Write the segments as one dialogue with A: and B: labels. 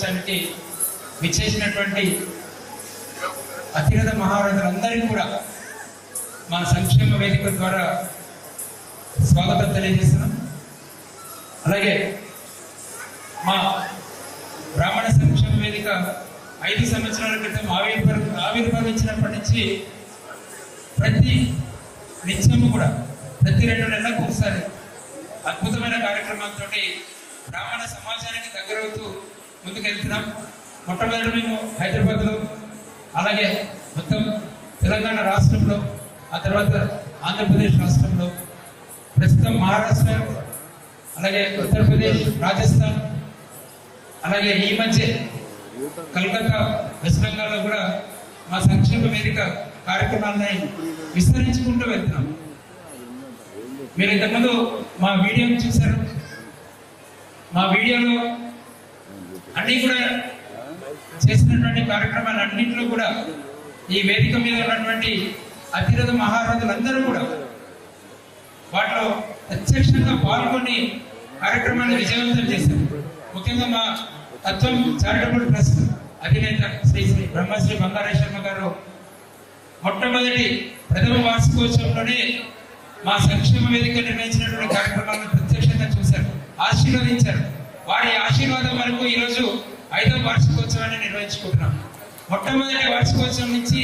A: సమావేశానికి విచ్చేసినటువంటి అతిరథ మహారథులందరికీ కూడా మా సంక్షేమ వేదిక ద్వారా స్వాగతం తెలియజేస్తున్నాం. అలాగే మా బ్రాహ్మణ సంక్షేమ వేదిక 5 సంవత్సరాల క్రితం ఆవిర్భవించినప్పటి నుంచి ప్రతి నిత్యము కూడా ప్రతి 2 నెలలకు ఒకసారి అద్భుతమైన కార్యక్రమాలతో బ్రాహ్మణ సమాజానికి దగ్గరవుతూ ముందుకెళ్తున్నాం. మొట్టమొదటి మేము హైదరాబాద్లో, అలాగే మొత్తం తెలంగాణ రాష్ట్రంలో, ఆ తర్వాత ఆంధ్రప్రదేశ్ రాష్ట్రంలో, ప్రస్తుతం మహారాష్ట్ర, అలాగే ఉత్తరప్రదేశ్, రాజస్థాన్, అలాగే ఈ మధ్య కలకత్తా, వెస్ట్ బెంగాల్లో కూడా మా సంక్షేమ వేదిక కార్యక్రమాలని విస్తరించుకుంటూ వెళ్తున్నాం. మీరు ఇంతకుముందు మా వీడియోని చూశారు. మా వీడియోలో అన్నీ కూడా చేసినటువంటి కార్యక్రమాలన్నింటిలో కూడా ఈ వేదిక మీద ఉన్నటువంటి అతిరథ మహారథులందరూ కూడా వాటిలో ప్రత్యక్షంగా పాల్గొని కార్యక్రమాన్ని విజయవంతం చేశారు. ముఖ్యంగా మా తత్వం చారిటబుల్ ట్రస్ట్ అధినేత శ్రీ బ్రహ్మశ్రీ బంగారాయ శర్మ గారు మొట్టమొదటి ప్రథమ వార్షికోత్సవంలోనే మా సంక్షేమ వేదిక నిర్వహించినటువంటి కార్యక్రమాలను ప్రత్యక్షంగా చూశారు, ఆశీర్వదించారు. వారి ఆశీర్వాదం వరకు ఈరోజు 5వ వార్షికోత్సవాన్ని నిర్వహించుకుంటున్నాం. మొట్టమొదటి వార్షికోత్సవం నుంచి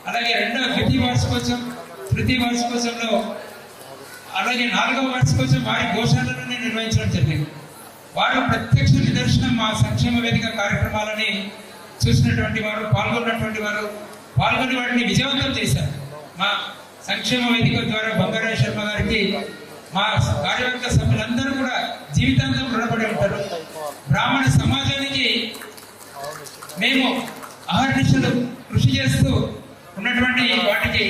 A: అలాగే ద్వితీయ వార్షికోత్సవం, తృతీయ వార్షికోత్సవంలో, అలాగే 4వ వార్షికోత్సవం వారి గోశాలను నిర్వహించడం జరిగింది. వారు ప్రత్యక్ష నిదర్శనం మా సంక్షేమ వేదిక కార్యక్రమాలని చూసినటువంటి వారు, పాల్గొని వాటిని విజయవంతం చేశారు. మా సంక్షేమ వేదిక ద్వారా బంగారాయ శర్మ గారికి మా కార్యవర్గ సభ్యులందరూ కూడా జీవితాంతం రుణపడి ఉంటారు. బ్రాహ్మణ సమాజానికి మేము అహర్నిశలు కృషి చేస్తూ ఉన్నటువంటి వాటికి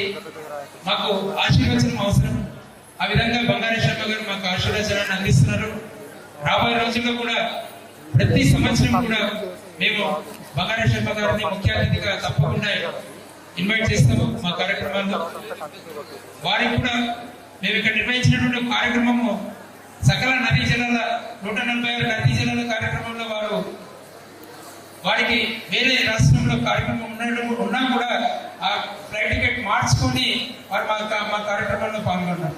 A: మాకు ఆశీర్వచనం అవసరం. ఆ విధంగా బంగారాయ శర్మ గారు మాకు ఆశీర్వచనాన్ని అందిస్తున్నారు. రాబోయే రోజుల్లో కూడా ప్రతి సంవత్సరం కూడా మేము బంగారాయ శర్మ గారిని ముఖ్య అతిథిగా తప్పకుండా ఇన్వైట్ చేస్తాము మా కార్యక్రమాల్లో. వారికి కూడా మేము ఇక్కడ నిర్వహించినటువంటి కార్యక్రమము సకల నదీ జలాల 146 నదీ జలాల కార్యక్రమంలో వారికి వేరే రాష్ట్రంలో కార్యక్రమం ఉన్నా కూడా ఆ ఫ్లైట్ టికెట్ మార్చుకొని వారు మా కార్యక్రమంలో పాల్గొన్నారు.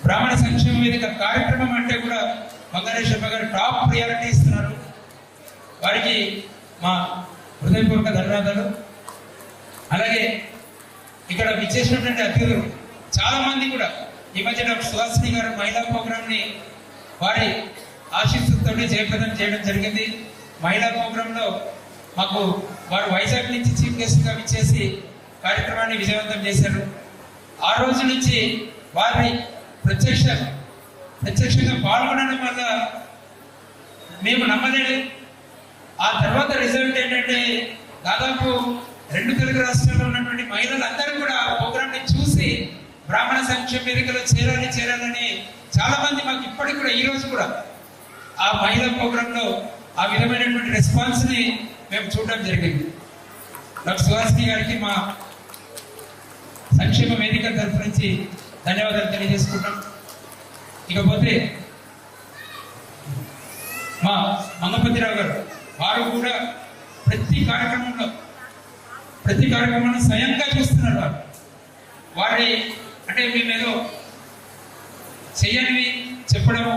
A: బ్రాహ్మణ సంక్షేమ వేదిక కార్యక్రమం అంటే కూడా బంగారాయ శర్మ గారు టాప్ ప్రియారిటీ ఇస్తున్నారు. వారికి మా హృదయపూర్వక ధన్యవాదాలు. అలాగే ఇక్కడ విచ్చేసినటువంటి అతిథులు చాలా మంది కూడా ఈ మధ్య డాక్టర్ సుహాసిని గారు మహిళా ప్రోగ్రామ్ ని వారి ఆశీస్సులతో జయప్రదం చేయడం జరిగింది. మహిళా ప్రోగ్రామ్ లో మాకు వారు వైజాగ్ నుంచి చీఫ్ గెస్ట్ గా విచ్చేసి కార్యక్రమాన్ని విజయవంతం చేశారు. ఆ రోజు నుంచి వారి ప్రత్యక్షంగా పాల్గొనడం వల్ల మేము నమ్మలేదు. ఆ తర్వాత రిజల్ట్ ఏంటంటే దాదాపు 2 తెలుగు రాష్ట్రాల్లో ఉన్నటువంటి మహిళలందరూ కూడా ఆ ప్రోగ్రామ్ ని చూసి బ్రాహ్మణ సంక్షేమ వేదికలో చేరాలని చాలా మంది మాకు ఇప్పటికి కూడా ఈ రోజు కూడా ఆ మహిళా ప్రోగ్రామ్ లో ఆ విధమైనటువంటి రెస్పాన్స్ ని మేము చూడడం జరిగింది. డాక్టర్ సుహాసిని గారికి మా సంక్షేమ వేదిక తరఫు నుంచి ధన్యవాదాలు తెలియజేసుకుంటాం. ఇకపోతే మా మంగపతిరావు గారు, వారు కూడా ప్రతి కార్యక్రమంలో స్వయంగా చూస్తున్నారు. వారి అంటే మేమేదో చెయ్యనివి చెప్పడము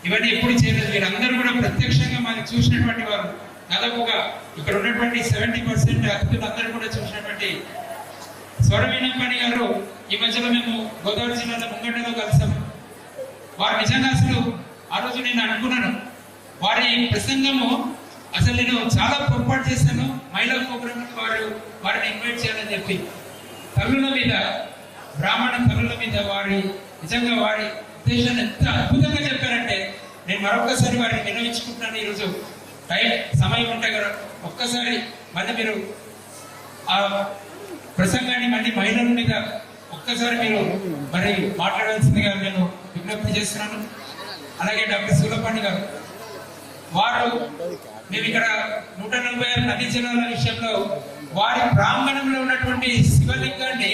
A: ఇవన్నీ ఎప్పుడు చేయలేదు. వీరందరూ కూడా ప్రత్యక్షంగా మాది చూసినటువంటి వారు. దాదాపుగా ఇక్కడ ఉన్నటువంటి 70% అతిథులందరూ కూడా చూసినటువంటి స్వరవీణప్పని గారు ఈ మధ్యలో మేము గోదావరి జిల్లాలో ముంగంటలో కలిసాము. వారు నిజంగా అసలు ఆ రోజు నేను అనుకున్నాను, వారి ప్రసంగము అసలు నేను చాలా పొరపాటు చేశాను. మహిళా ప్రోగ్రామ్ వారిని ఇన్వైట్ చేయాలని చెప్పి తల్లుల మీద, బ్రాహ్మణ తల్లుల మీద నిజంగా వారి ఉద్దేశాన్ని ఎంత అద్భుతంగా చెప్పారంటే నేను మరొక్కసారి వారిని వినవించుకుంటున్నాను. ఈరోజు సమయం ఉంటే కదా ఒక్కసారి మళ్ళీ మీరు ఆ ప్రసంగాన్ని మళ్ళీ మహిళల మీద ఒక్కసారి మీరు మరి మాట్లాడాల్సిందిగా నేను విజ్ఞప్తి చేస్తున్నాను. అలాగే డాక్టర్ సూలపాణి గారు, వారు మేము ఇక్కడ 146 నదీ జలాల విషయంలో వారి ప్రాంగణంలో ఉన్నటువంటి శివలింగాన్ని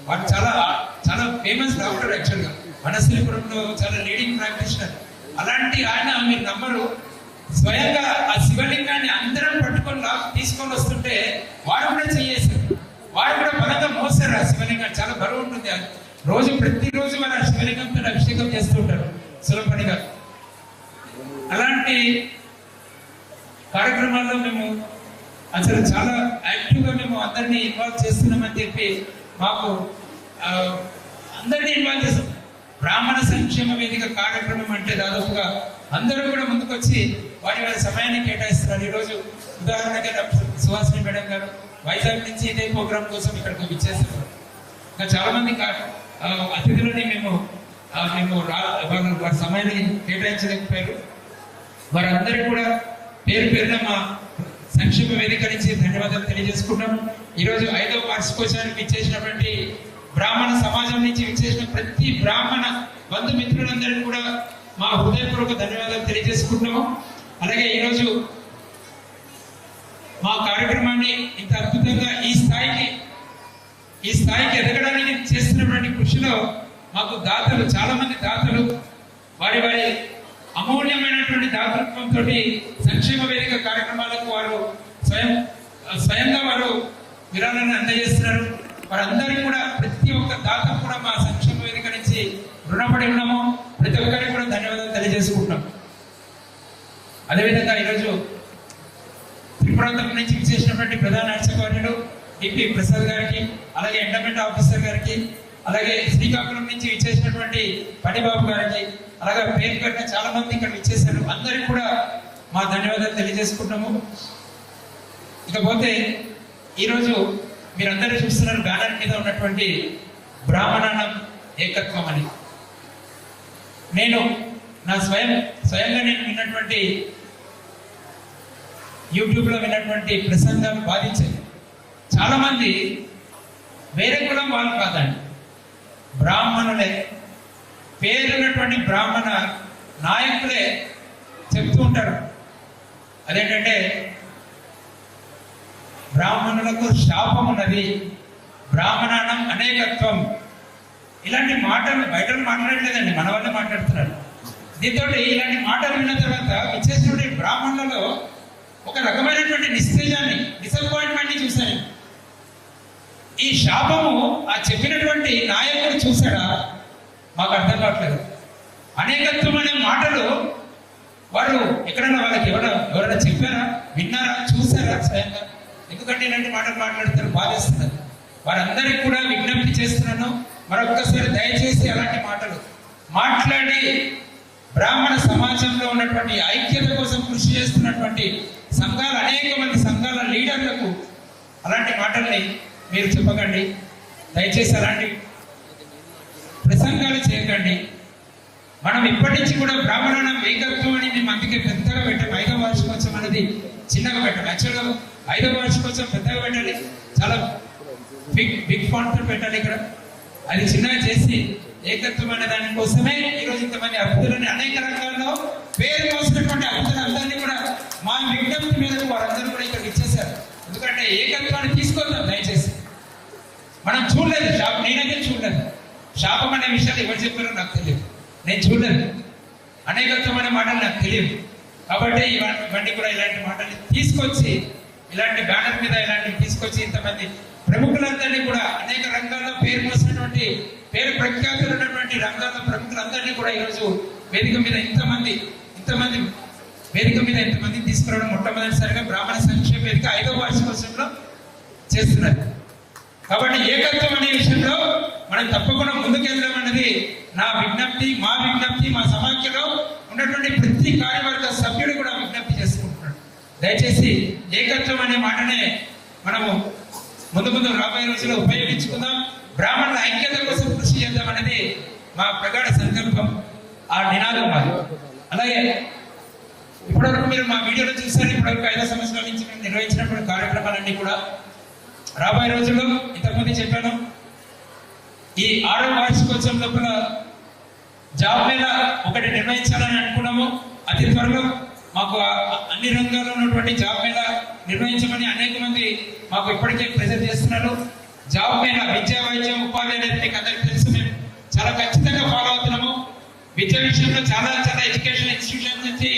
A: వారు చాలా చాలా ఫేమస్ డాక్టర్. యాక్చువల్గా వనస్థలిపురంలో చాలా లీడింగ్ ప్రాక్టీషనర్. అలాంటి ఆయన మీరు నమ్మరు, స్వయంగా ఆ శివలింగాన్ని అందరం పట్టుకొని తీసుకొని వస్తుంటే వారు కూడా చేయేశారు, వారు కూడా బలంగా మోసారు. ఆ శివలింగాన్ని చాలా బరువు ఉంటుంది, రోజు ప్రతిరోజు మన శివలింగంతో అభిషేకం చేస్తూ ఉంటారు సులభనిగా. అలాంటి కార్యక్రమాల్లో మేము అసలు చాలా యాక్టివ్గా మేము అందరినీ ఇన్వాల్వ్ చేస్తున్నామని చెప్పి మాకు అందరినీ ఇన్వాల్వ్ చేస్తాం. బ్రాహ్మణ సంక్షేమ వేదిక కార్యక్రమం అంటే దాదాపుగా అందరూ కూడా ముందుకొచ్చి వారి వారి సమయాన్ని కేటాయిస్తున్నారు. ఈరోజు ఉదాహరణగా డాక్టర్ సుహాసిని మేడం గారు వైజాగ్ నుంచి ఇదే ప్రోగ్రామ్ కోసం ఇక్కడికి విచ్చేస్తారు. ఇంకా చాలా మంది అతిథులని మేము వారి సమయాన్ని కేటాయించలేకపోయారు. వారందరికీ కూడా పేరు పేరున మా సంక్షేమ వేదిక నుంచి ధన్యవాదాలు తెలియజేసుకుంటాం. ఈరోజు 5వ వార్షికోత్సవానికి విచ్చేసినటువంటి బ్రాహ్మణ సమాజం నుంచి విచ్చేసిన ప్రతి బ్రాహ్మణ బంధుమిత్రులందరికీ కూడా మా హృదయపూర్వక ధన్యవాదాలు తెలియజేసుకుంటున్నాము. అలాగే ఈరోజు మా కార్యక్రమాన్ని ఇంత అద్భుతంగా ఈ స్థాయికి ఎదగడానికి చేస్తున్నటువంటి కృషిలో మాకు దాతలు, చాలా మంది దాతలు వారి వారి అమూల్యమైనటువంటి దాతృత్వంతో సంక్షేమ వేదిక కార్యక్రమాలకు వారు స్వయంగా వారు విరాళాన్ని అందజేస్తున్నారు. వారందరికీ కూడా ప్రతి ఒక్క దాత కూడా మా సంక్షేమ వేదిక నుంచి రుణపడి ఉన్నాము. ప్రతి ఒక్కరికి కూడా ధన్యవాదాలు తెలియజేసుకుంటున్నాం. అదేవిధంగా ఈరోజు త్రిపురాంతరం నుంచి విచ్చేసినటువంటి ప్రధాన అర్చకవర్యులు డిపి ప్రసాద్ గారికి, అలాగే ఎండోమెంట్ ఆఫీసర్ గారికి, అలాగే శ్రీకాకుళం నుంచి విచ్చేసినటువంటి పడిబాబు గారికి, అలాగే పేరు పెట్టిన చాలా మంది ఇక్కడ విచ్చేశారు. అందరికి కూడా మా ధన్యవాదాలు తెలియజేసుకుంటాము. ఇకపోతే ఈరోజు మీరందరూ చూస్తున్నారు బ్యానర్ మీద ఉన్నటువంటి బ్రాహ్మణానం ఏకత్వం అని. నేను నా స్వయంగా నేను విన్నటువంటి యూట్యూబ్లో విన్నటువంటి ప్రసంగం బాధించాను. చాలా మంది వేరే కులం వాళ్ళు కాదండి, బ్రాహ్మణులే, పేరున్నటువంటి బ్రాహ్మణ నాయకులే చెప్తూ ఉంటారు. అదేంటంటే బ్రాహ్మణులకు శాపం ఉన్నది, బ్రాహ్మణానం అనేకత్వం, ఇలాంటి మాటలు బయట మాట్లాడలేదండి, మన వల్లే మాట్లాడుతున్నారు. దీంతో ఇలాంటి మాటలు విన్న తర్వాత విచ్చేసినటువంటి బ్రాహ్మణులలో ఒక రకమైనటువంటి నిస్తేజాన్ని, డిసప్పాయింట్మెంట్ని చూశాను. ఈ శాపము ఆ చెప్పినటువంటి నాయకుడు చూశాడా మాకు అర్థం కావట్లేదు. అనేకత్వం అనే మాటలు వారు ఎక్కడన్నా వాళ్ళకి ఎవరైనా చెప్పారా, విన్నారా, చూసారా స్వయంగా? ఎందుకంటే ఇలాంటి మాటలు మాట్లాడతారు, బాధేస్తున్నారు. వారందరికీ కూడా విజ్ఞప్తి చేస్తున్నాను, మరొక్కసారి దయచేసి అలాంటి మాటలు మాట్లాడి బ్రాహ్మణ సమాజంలో ఉన్నటువంటి ఐక్యత కోసం కృషి చేస్తున్నటువంటి సంఘాలు, అనేక మంది సంఘాల లీడర్లకు అలాంటి మాటల్ని మీరు చెప్పకండి. దయచేసి అలాంటి ప్రసంగాలు చేయకండి. మనం ఇప్పటి నుంచి కూడా బ్రాహ్మణానం ఏకత్వం అని మేము అందుకే పెద్దగా పెట్టాం. 5వ వార్షికోత్సవం అనేది చిన్నగా పెట్టాం. యాక్చువల్గా 5వ వార్షికోత్సవం పెద్దగా పెట్టాలి, చాలా బిగ్ ఫాంట్ పెట్టాలి. ఇక్కడ అది చిన్నగా చేసి ఏకత్వం అనే దానికోసమే ఈరోజు ఇంతమంది అభ్యులని అనేక రంగాల్లో పేరు మోసినటువంటి అభ్యులందరినీ కూడా మా విజ్ఞప్తి మేరకు వారందరూ కూడా ఇక్కడికి ఇచ్చేశారు. ఎందుకంటే ఏకత్వాన్ని తీసుకొద్దాం దయచేసి. మనం చూడలేదు శాపం, నేనైతే చూడలేదు. శాపం అనే విషయాలు ఎవరు చెప్పారో నాకు తెలియదు, నేను చూడలేదు. అనేకత్వం అనే మాటలు నాకు తెలియదు. కాబట్టి ఇవన్నీ కూడా ఇలాంటి మాటలు తీసుకొచ్చి, ఇలాంటి బ్యానర్ మీద ఇలాంటివి తీసుకొచ్చి ఇంతమంది ప్రముఖులందరినీ కూడా, అనేక రంగాల్లో పేరు మోసినటువంటి, పేరు ప్రఖ్యాతులు ఉన్నటువంటి రంగాల్లో ప్రముఖులందరినీ కూడా ఈరోజు వేదిక మీద ఇంతమంది వేదిక మీద ఇంతమందిని తీసుకురావడం మొట్టమొదటిసారిగా బ్రాహ్మణ సంక్షేమ వేదిక 5వ వార్షికోత్సవంలో చేస్తున్నారు. కాబట్టి ఏకత్వం అనే విషయంలో మనం తప్పకుండా ముందుకెళ్దాం అన్నది నా విజ్ఞప్తి, మా సమాఖ్యలో ఉన్నటువంటి ప్రతి కార్యవర్గ సభ్యుడు కూడా విజ్ఞప్తి చేసుకుంటున్నాడు. దయచేసి ఏకత్వం అనే మాటనే మనము ముందు రాబోయే రోజుల్లో ఉపయోగించుకుందాం. బ్రాహ్మణుల ఐక్యత కోసం కృషి చేద్దాం అనేది మా ప్రగాఢ సంకల్పం, ఆ నినాదం మాది. అలాగే ఇప్పటివరకు మీరు మా వీడియోలో చూసారు. ఇప్పటివరకు 5 సంవత్సరాల నుంచి మేము నిర్వహించినటువంటి కార్యక్రమాలన్నీ కూడా రాబోయే రోజుల్లో ఇంతకుముందు చెప్పాను, ఈ 6వ వార్షికోత్సవం లోపల జాబ్ మేళా ఒకటి నిర్వహించాలని అనుకున్నాము. అతి త్వరలో మాకు అన్ని రంగాల్లో ఉన్నటువంటి జాబ్ మేళా నిర్వహించమని అనేక మంది మాకు ఇప్పటికే ప్రెజర్ చేస్తున్నారు. జాబ్ మేళా విద్యా, వైద్యం, ఉపాధి అనేది మీకు అందరికీ తెలుసు. మేము చాలా ఖచ్చితంగా ఫాలో అవుతున్నాము. విద్య విషయంలో చాలా ఎడ్యుకేషన్ ఇన్స్టిట్యూషన్స్ నుంచి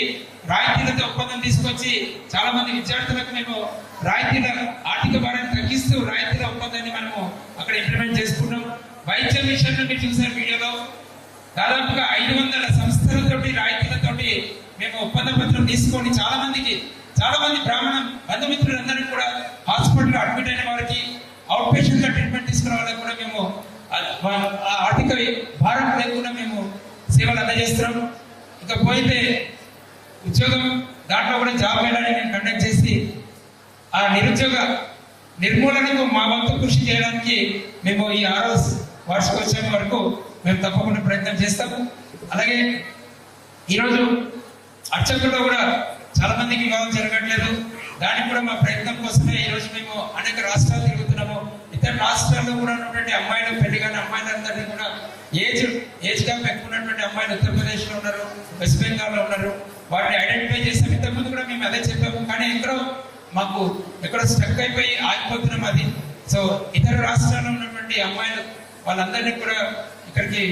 A: రాయితీలతో ఒప్పందం తీసుకొచ్చి చాలా మంది విద్యార్థులకు మేము రాయితీల ఆర్థిక భారాన్ని తగ్గిస్తూ రాయితీల ఒప్పందాన్ని మనము అక్కడ ఇంప్లిమెంట్ చేసుకున్నాం. వైద్య మిషన్ మీరు చూసారు వీడియోలో, దాదాపుగా 500 సంస్థలతోటి రాయితీలతోటి మేము ఒప్పంద పత్రం తీసుకొని చాలా మంది బ్రాహ్మణ బంధుమిత్రులందరికీ కూడా హాస్పిటల్లో అడ్మిట్ అయిన వారికి అవుట్ పేషెంట్ గా ట్రీట్మెంట్ తీసుకున్న వాళ్ళకి కూడా మేము ఆర్థిక భారం లేకుండా మేము సేవలు అందజేస్తున్నాం. ఇకపోతే ఉద్యోగం దాంట్లో కూడా జాబ్ మేళాని మేము కండక్ట్ చేసి ఆ నిరుద్యోగ నిర్మూలనకు మా వంతు కృషి చేయడానికి మేము ఈ 6వ వార్షికోత్సవం వరకు మేము తప్పకుండా ప్రయత్నం చేస్తాము. అలాగే ఈరోజు అర్చకుల్లో కూడా చాలా మందికి వివాహం జరగట్లేదు. దానికి కూడా మా ప్రయత్నం కోసమే ఈరోజు మేము అనేక రాష్ట్రాలు తిరుగుతున్నాము. ఇతర రాష్ట్రాల్లో కూడా ఉన్నటువంటి అమ్మాయిలు, పెళ్లి కానీ అమ్మాయిలందరినీ కూడా ఏజ్ గా పెట్టుకున్నటువంటి అమ్మాయిలు ఉత్తరప్రదేశ్ లో ఉన్నారు, వెస్ట్ బెంగాల్ లో ఉన్నారు. వాటిని ఐడెంటిఫై చేసాం. ఇంతకుముందు కూడా మేము అదే చెప్పాము, కానీ ఎక్కడో స్టక్ అయిపోయి ఆగిపోతున్నాం అది. సో ఇతర రాష్ట్రాల్లో ఉన్నటువంటి అమ్మాయిలు వాళ్ళందరినీ కూడా ఇక్కడికి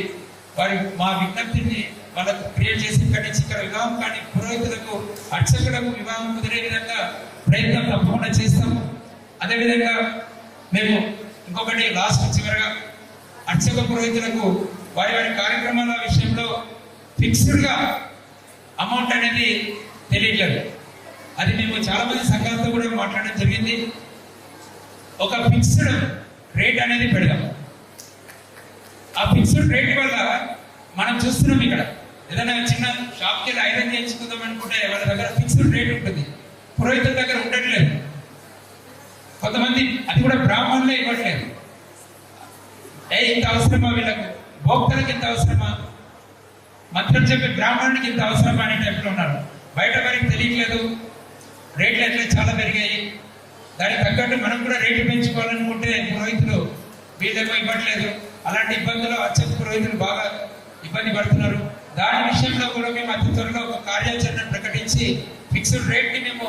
A: మా విజ్ఞప్తిని వాళ్ళకు క్రియేట్ చేసి ఇక్కడి నుంచి ఇక్కడ వివాహం కానీ పురోహితులకు, అర్చకులకు వివాహం కుదిరే విధంగా ప్రయత్నం తప్పకుండా చేస్తాము. అదేవిధంగా మేము ఇంకొకటి లాస్ట్ చివరగా అర్చక పురోహితులకు వారి కార్యక్రమాల విషయంలో ఫిక్స్డ్ గా అమౌంట్ అనేది తెలియట్లేదు. అది మేము చాలా మంది సంఘాలతో కూడా మాట్లాడడం జరిగింది. ఒక ఫిక్స్డ్ రేట్ అనేది పెడదాం. ఆ ఫిక్స్డ్ రేట్ వల్ల మనం చూస్తున్నాం, ఇక్కడ ఏదైనా చిన్న షాప్కి వెళ్ళి ఐరన్ చేయించుకుందాం అనుకుంటే వాళ్ళ దగ్గర ఫిక్స్డ్ రేట్ ఉంటుంది, పురోహితుల దగ్గర ఉండట్లేదు. కొంతమంది అది కూడా బ్రాహ్మణులే ఇవ్వట్లేదు. ఇంత అవసరమా, వీళ్ళకు భోక్తలకు ఇంత అవసరమా, మంత్రం చెప్పే బ్రాహ్మణునికి ఇంత అవసరమా అనే టైప్లో ఉన్నారు. బయట వారికి తెలియట్లేదు, రేట్లు ఎట్లా చాలా పెరిగాయి. దానికి తగ్గట్టు మనం కూడా రేటు పెంచుకోవాలనుకుంటే పురోహితులు వీళ్ళేమో ఇవ్వట్లేదు. అలాంటి ఇబ్బందులు అర్చక పురోహితులు బాగా ఇబ్బంది పడుతున్నారు. దాని విషయంలో కూడా మేము అతి త్వరలో ఒక కార్యాచరణ ప్రకటించి ఫిక్స్డ్ రేట్ ని మేము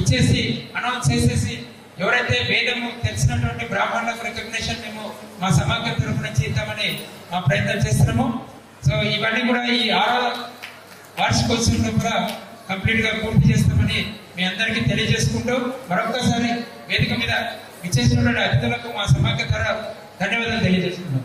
A: ఇచ్చేసి అనౌన్స్ చేసేసి ఎవరైతే వేదము తెలిసినటువంటి బ్రాహ్మణులకు రికగ్నిషన్ మేము మా సమాఖ్య తరఫు నుంచి ఇద్దామని మా ప్రయత్నం చేస్తున్నాము. సో ఇవన్నీ కూడా ఈ 6వ వార్షికోత్సవంలో కూడా కంప్లీట్ గా పూర్తి చేస్తామని మీ అందరికీ తెలియజేసుకుంటూ మరొకసారి వేదిక మీద ఇచ్చేసినటువంటి అతిథులకు మా సమాఖ్య తరఫు ధన్యవాదాలు తెలియజేస్తున్నాం.